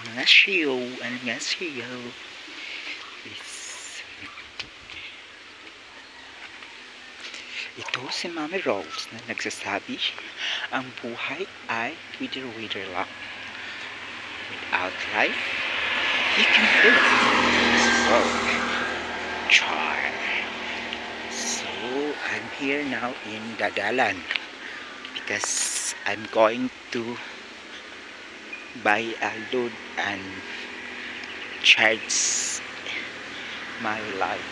안녕하세요. 안녕하세요. Is, ito si Mami Rose na nagsasabi, ang buhay ay wither-wither lang. Without life, you can live. So, char. So, I'm here now in Dadalan because I'm going to buy a load and charge my life.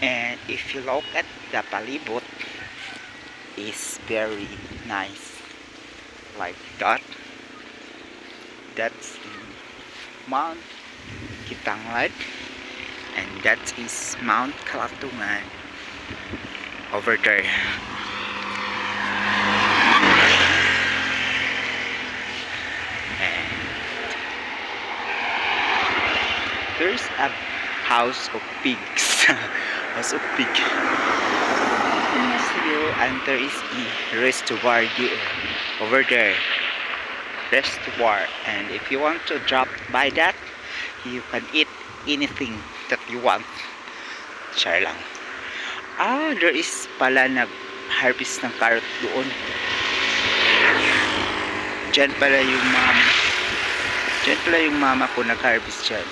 And if you look at the palibot, is very nice like that. That's Mount Kitanglad, and that is Mount Kalatungan over there. And there's a house of pigs. House of pig. And there is a reservoir there, over there. Reservoir, and if you want to drop by that, you can eat anything that you want. Share lang. There is pala nag-harvest ng carrot doon. Diyan pala yung mama. Diyan pala yung mama ko nag-harvest dyan.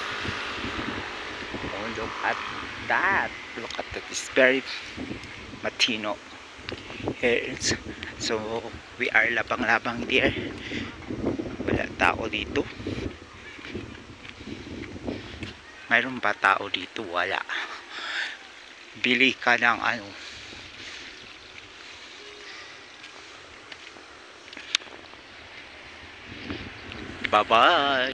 Oh, look at that. Look at that. It's very matino. Here, so we are labang-labang there. Wala tao dito. Mayroon ba tao dito? Wala. Bili ka ng ano. Bye bye.